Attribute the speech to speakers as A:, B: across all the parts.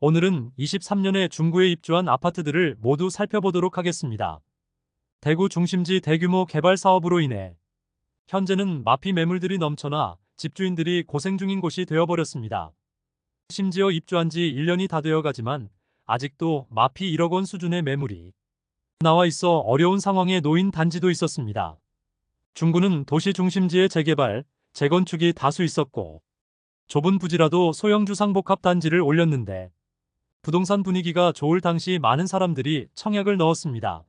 A: 오늘은 23년에 중구에 입주한 아파트들을 모두 살펴보도록 하겠습니다. 대구 중심지 대규모 개발 사업으로 인해 현재는 마피 매물들이 넘쳐나 집주인들이 고생 중인 곳이 되어버렸습니다. 심지어 입주한 지 1년이 다 되어가지만 아직도 마피 1억 원 수준의 매물이 나와 있어 어려운 상황에 놓인 단지도 있었습니다. 중구는 도시 중심지의 재개발, 재건축이 다수 있었고 좁은 부지라도 소형 주상복합 단지를 올렸는데 부동산 분위기가 좋을 당시 많은 사람들이 청약을 넣었습니다.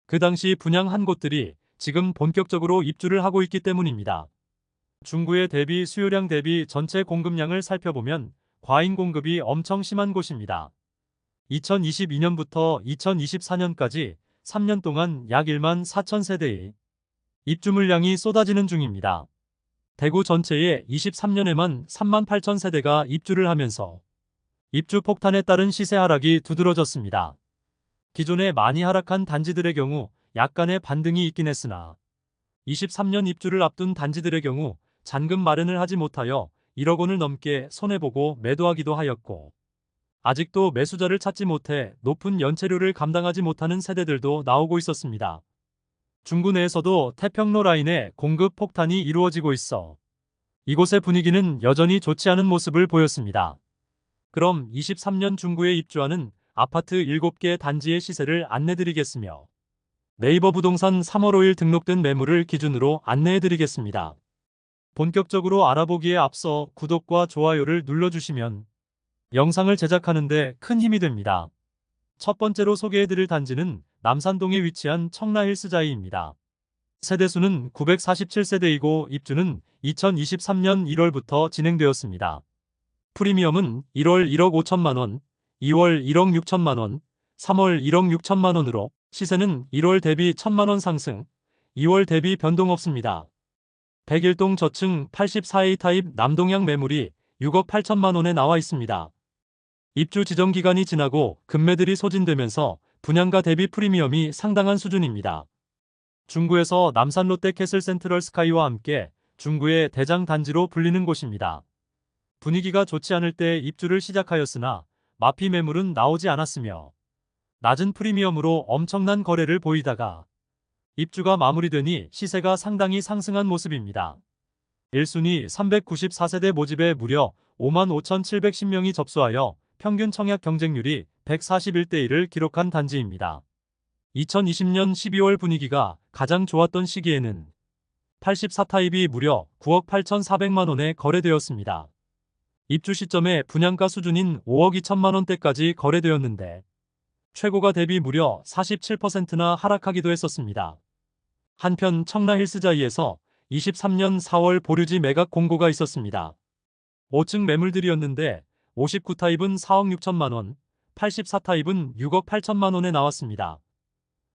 A: 그 당시 분양한 곳들이 지금 본격적으로 입주를 하고 있기 때문입니다. 중구의 대비 수요량 대비 전체 공급량을 살펴보면 과잉 공급이 엄청 심한 곳입니다. 2022년부터 2024년까지 3년 동안 약 1만 4천 세대의 입주 물량이 쏟아지는 중입니다. 대구 전체에 23년에만 3만 8천 세대가 입주를 하면서 입주 폭탄에 따른 시세 하락이 두드러졌습니다. 기존에 많이 하락한 단지들의 경우 약간의 반등이 있긴 했으나 23년 입주를 앞둔 단지들의 경우 잔금 마련을 하지 못하여 1억 원을 넘게 손해보고 매도하기도 하였고 아직도 매수자를 찾지 못해 높은 연체료를 감당하지 못하는 세대들도 나오고 있었습니다. 중구 내에서도 태평로 라인에 공급 폭탄이 이루어지고 있어 이곳의 분위기는 여전히 좋지 않은 모습을 보였습니다. 그럼 23년 중구에 입주하는 아파트 7개 단지의 시세를 안내드리겠으며 네이버 부동산 3월 5일 등록된 매물을 기준으로 안내해드리겠습니다. 본격적으로 알아보기에 앞서 구독과 좋아요를 눌러주시면 영상을 제작하는데 큰 힘이 됩니다. 첫 번째로 소개해드릴 단지는 남산동에 위치한 청라힐스자이입니다. 세대수는 947세대이고 입주는 2023년 1월부터 진행되었습니다. 프리미엄은 1월 1억 5천만원, 2월 1억 6천만원, 3월 1억 6천만원으로 시세는 1월 대비 1천만원 상승, 2월 대비 변동 없습니다. 101동 저층 84A 타입 남동향 매물이 6억 8천만원에 나와 있습니다. 입주 지정 기간이 지나고 급매들이 소진되면서 분양가 대비 프리미엄이 상당한 수준입니다. 중구에서 남산 롯데캐슬 센트럴 스카이와 함께 중구의 대장 단지로 불리는 곳입니다. 분위기가 좋지 않을 때 입주를 시작하였으나 마피 매물은 나오지 않았으며 낮은 프리미엄으로 엄청난 거래를 보이다가 입주가 마무리되니 시세가 상당히 상승한 모습입니다. 1순위 394세대 모집에 무려 55,710명이 접수하여 평균 청약 경쟁률이 141대 1을 기록한 단지입니다. 2020년 12월 분위기가 가장 좋았던 시기에는 84타입이 무려 9억 8,400만원에 거래되었습니다. 입주 시점에 분양가 수준인 5억 2천만원대까지 거래되었는데 최고가 대비 무려 47%나 하락하기도 했었습니다. 한편 청라힐스자이에서 23년 4월 보류지 매각 공고가 있었습니다. 5층 매물들이었는데 59타입은 4억 6천만원, 84타입은 6억 8천만원에 나왔습니다.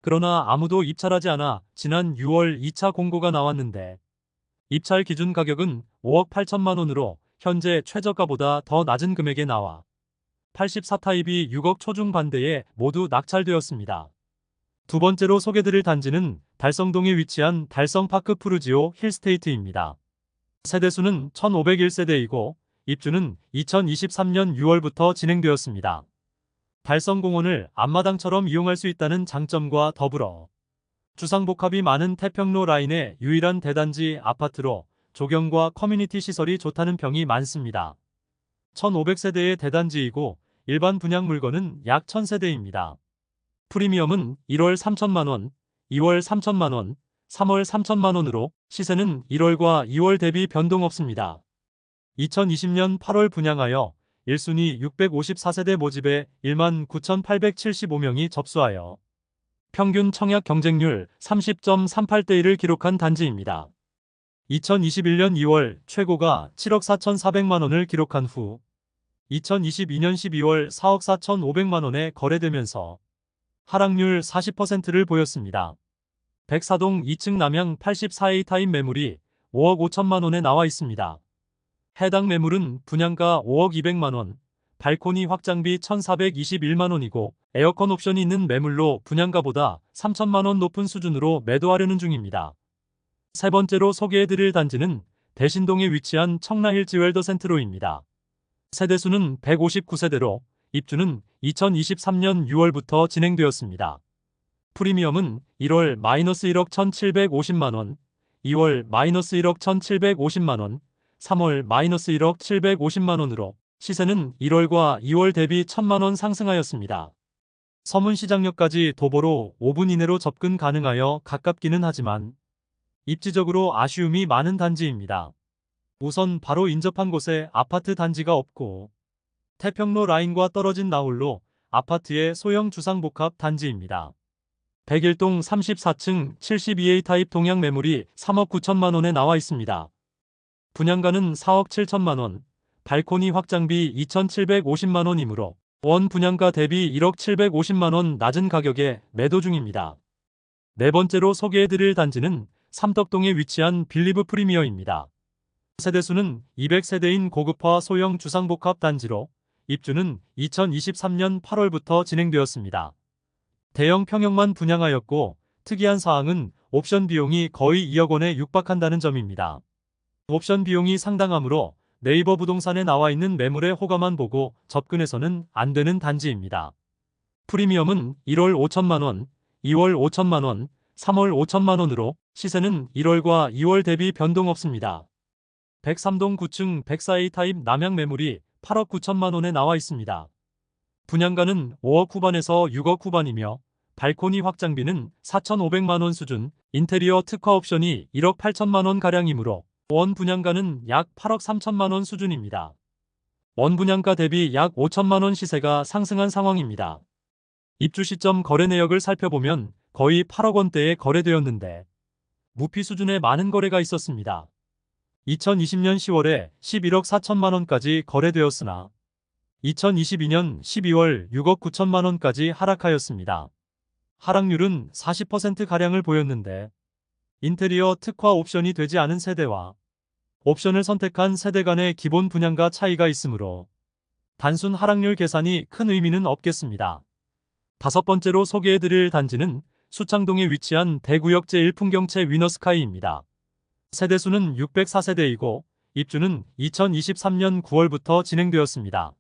A: 그러나 아무도 입찰하지 않아 지난 6월 2차 공고가 나왔는데 입찰 기준 가격은 5억 8천만원으로 현재 최저가보다 더 낮은 금액에 나와 84타입이 6억 초중 반대에 모두 낙찰되었습니다. 두 번째로 소개드릴 단지는 달성동에 위치한 달성파크 푸르지오 힐스테이트입니다. 세대수는 1501세대이고 입주는 2023년 6월부터 진행되었습니다. 달성공원을 앞마당처럼 이용할 수 있다는 장점과 더불어 주상복합이 많은 태평로 라인의 유일한 대단지 아파트로 조경과 커뮤니티 시설이 좋다는 평이 많습니다. 1500세대의 대단지이고 일반 분양 물건은 약 1000세대입니다. 프리미엄은 1월 3천만원, 2월 3천만원, 3월 3천만원으로 시세는 1월과 2월 대비 변동 없습니다. 2020년 8월 분양하여 1순위 654세대 모집에 1만 9,875명이 접수하여 평균 청약 경쟁률 30.38대 1을 기록한 단지입니다. 2021년 2월 최고가 7억 4,400만원을 기록한 후 2022년 12월 4억 4,500만원에 거래되면서 하락률 40%를 보였습니다. 104동 2층 남향 84A 타입 매물이 5억 5천만원에 나와 있습니다. 해당 매물은 분양가 5억 200만원, 발코니 확장비 1,421만원이고 에어컨 옵션이 있는 매물로 분양가보다 3천만원 높은 수준으로 매도하려는 중입니다. 세 번째로 소개해드릴 단지는 대신동에 위치한 청라힐 지웰더 센트로입니다. 세대수는 159세대로 입주는 2023년 6월부터 진행되었습니다. 프리미엄은 1월 -1억 1,750만원, 2월 -1억 1,750만원, 3월 -1억 750만원으로 시세는 1월과 2월 대비 1,000만원 상승하였습니다. 서문시장역까지 도보로 5분 이내로 접근 가능하여 가깝기는 하지만 입지적으로 아쉬움이 많은 단지입니다. 우선 바로 인접한 곳에 아파트 단지가 없고 태평로 라인과 떨어진 나홀로 아파트의 소형 주상복합 단지입니다. 101동 34층 72A 타입 동양 매물이 3억 9천만원에 나와 있습니다. 분양가는 4억 7천만원, 발코니 확장비 2,750만원이므로 원 분양가 대비 1억 750만원 낮은 가격에 매도 중입니다. 네 번째로 소개해드릴 단지는 삼덕동에 위치한 빌리브 프리미어입니다. 세대수는 200세대인 고급화 소형 주상복합 단지로 입주는 2023년 8월부터 진행되었습니다. 대형 평형만 분양하였고 특이한 사항은 옵션 비용이 거의 2억 원에 육박한다는 점입니다. 옵션 비용이 상당하므로 네이버 부동산에 나와 있는 매물의 호가만 보고 접근해서는 안 되는 단지입니다. 프리미엄은 1월 5천만원, 2월 5천만원, 3월 5천만원으로 시세는 1월과 2월 대비 변동 없습니다. 103동 9층 104A 타입 남양 매물이 8억 9천만원에 나와 있습니다. 분양가는 5억 후반에서 6억 후반이며 발코니 확장비는 4,500만원 수준, 인테리어 특화 옵션이 1억 8천만원 가량이므로 원 분양가는 약 8억 3천만원 수준입니다. 원 분양가 대비 약 5천만원 시세가 상승한 상황입니다. 입주 시점 거래 내역을 살펴보면 거의 8억 원대에 거래되었는데 무피 수준의 많은 거래가 있었습니다. 2020년 10월에 11억 4천만원까지 거래되었으나 2022년 12월 6억 9천만원까지 하락하였습니다. 하락률은 40%가량을 보였는데 인테리어 특화 옵션이 되지 않은 세대와 옵션을 선택한 세대 간의 기본 분양가 차이가 있으므로 단순 하락률 계산이 큰 의미는 없겠습니다. 다섯 번째로 소개해드릴 단지는 수창동에 위치한 대구역 제1풍경채 위너스카이입니다. 세대수는 604세대이고 입주는 2023년 9월부터 진행되었습니다.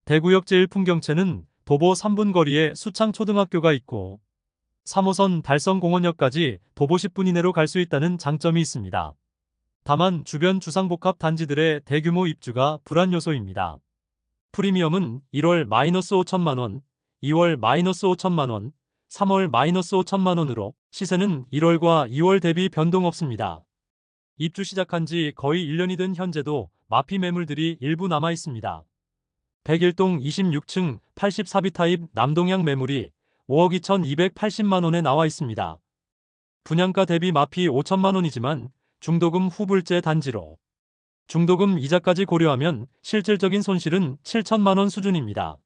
A: 대구역 제1풍경채는 도보 3분 거리에 수창초등학교가 있고 3호선 달성공원역까지 도보 10분 이내로 갈 수 있다는 장점이 있습니다. 다만 주변 주상복합 단지들의 대규모 입주가 불안 요소입니다. 프리미엄은 1월 -5천만원, 2월 -5천만원, 3월 -5천만원으로 시세는 1월과 2월 대비 변동 없습니다. 입주 시작한 지 거의 1년이 된 현재도 마피 매물들이 일부 남아 있습니다. 101동 26층 84B 타입 남동향 매물이 5억 2,280만원에 나와 있습니다. 분양가 대비 마피 5천만원이지만 중도금 후불제 단지로 중도금 이자까지 고려하면 실질적인 손실은 7천만원 수준입니다.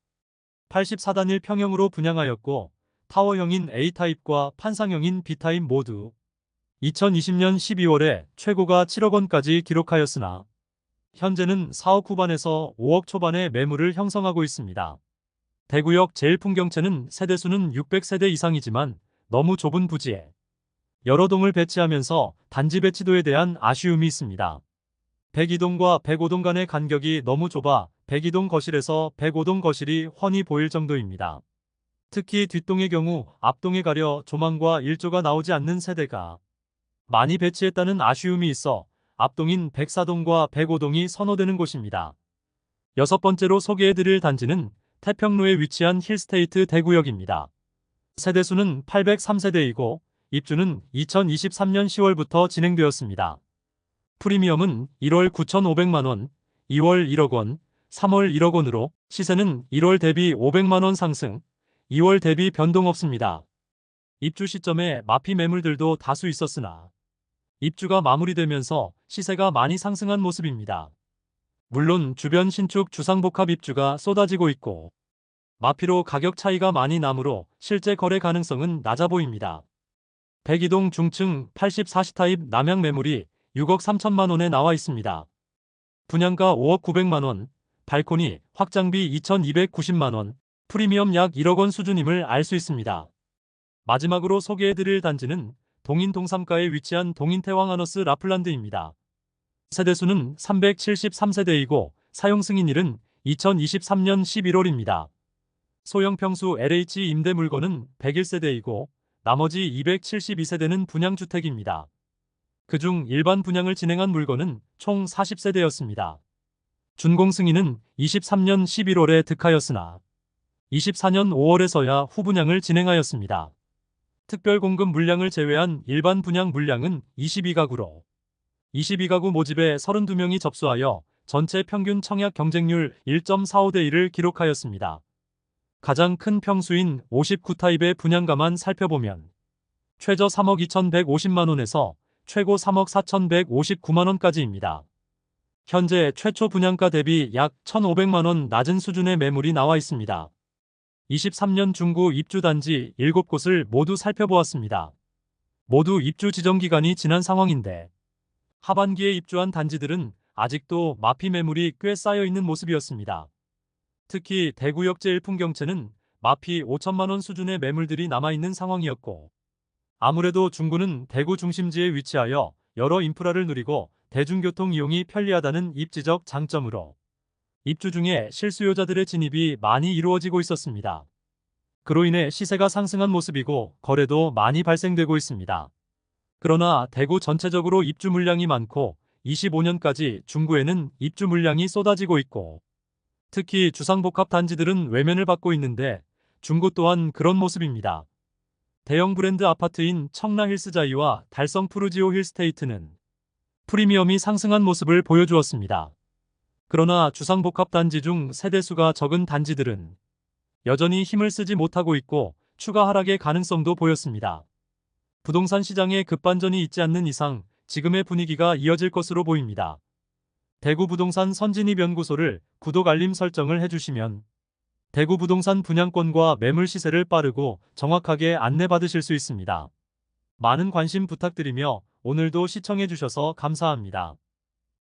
A: 84단일 평형으로 분양하였고 타워형인 A타입과 판상형인 B타입 모두 2020년 12월에 최고가 7억 원까지 기록하였으나 현재는 4억 후반에서 5억 초반의 매물을 형성하고 있습니다. 대구역 제1풍경채는 세대수는 600세대 이상이지만 너무 좁은 부지에 여러 동을 배치하면서 단지 배치도에 대한 아쉬움이 있습니다. 102동과 105동 간의 간격이 너무 좁아 102동 거실에서 105동 거실이 훤히 보일 정도입니다. 특히 뒷동의 경우 앞동에 가려 조망과 일조가 나오지 않는 세대가 많이 배치했다는 아쉬움이 있어 앞동인 104동과 105동이 선호되는 곳입니다. 여섯 번째로 소개해드릴 단지는 태평로에 위치한 힐스테이트 대구역입니다. 세대수는 803세대이고 입주는 2023년 10월부터 진행되었습니다. 프리미엄은 1월 9,500만원, 2월 1억 원, 3월 1억 원으로 시세는 1월 대비 500만원 상승, 2월 대비 변동 없습니다. 입주 시점에 마피 매물들도 다수 있었으나 입주가 마무리되면서 시세가 많이 상승한 모습입니다. 물론 주변 신축 주상복합 입주가 쏟아지고 있고 마피로 가격 차이가 많이 나므로 실제 거래 가능성은 낮아 보입니다. 102동 중층 84시 타입 남양 매물이 6억 3천만원에 나와 있습니다. 분양가 5억 900만원, 발코니 확장비 2,290만원, 프리미엄 약 1억 원 수준임을 알 수 있습니다. 마지막으로 소개해드릴 단지는 동인 동삼가에 위치한 동인태왕하너스 라플란드입니다. 세대수는 373세대이고 사용 승인일은 2023년 11월입니다. 소형 평수 LH 임대 물건은 101세대이고 나머지 272세대는 분양주택입니다. 그중 일반 분양을 진행한 물건은 총 40세대였습니다. 준공 승인은 23년 11월에 득하였으나 24년 5월에서야 후분양을 진행하였습니다. 특별 공급 물량을 제외한 일반 분양 물량은 22가구로 22가구 모집에 32명이 접수하여 전체 평균 청약 경쟁률 1.45대 1을 기록하였습니다. 가장 큰 평수인 59타입의 분양가만 살펴보면 최저 3억 2,150만원에서 최고 3억 4,159만원까지입니다. 현재 최초 분양가 대비 약 1,500만원 낮은 수준의 매물이 나와 있습니다. 23년 중구 입주 단지 7곳을 모두 살펴보았습니다. 모두 입주 지정 기간이 지난 상황인데 하반기에 입주한 단지들은 아직도 마피 매물이 꽤 쌓여 있는 모습이었습니다. 특히 대구역 제1풍경채는 마피 5천만원 수준의 매물들이 남아있는 상황이었고 아무래도 중구는 대구 중심지에 위치하여 여러 인프라를 누리고 대중교통 이용이 편리하다는 입지적 장점으로 입주 중에 실수요자들의 진입이 많이 이루어지고 있었습니다. 그로 인해 시세가 상승한 모습이고 거래도 많이 발생되고 있습니다. 그러나 대구 전체적으로 입주 물량이 많고 25년까지 중구에는 입주 물량이 쏟아지고 있고 특히 주상복합 단지들은 외면을 받고 있는데 중구 또한 그런 모습입니다. 대형 브랜드 아파트인 청라힐스자이와 달성 푸르지오 힐스테이트는 프리미엄이 상승한 모습을 보여주었습니다. 그러나 주상복합 단지 중 세대수가 적은 단지들은 여전히 힘을 쓰지 못하고 있고 추가 하락의 가능성도 보였습니다. 부동산 시장에 급반전이 있지 않는 이상 지금의 분위기가 이어질 것으로 보입니다. 대구 부동산 선진입 연구소를 구독 알림 설정을 해주시면 대구 부동산 분양권과 매물 시세를 빠르고 정확하게 안내받으실 수 있습니다. 많은 관심 부탁드리며 오늘도 시청해주셔서 감사합니다.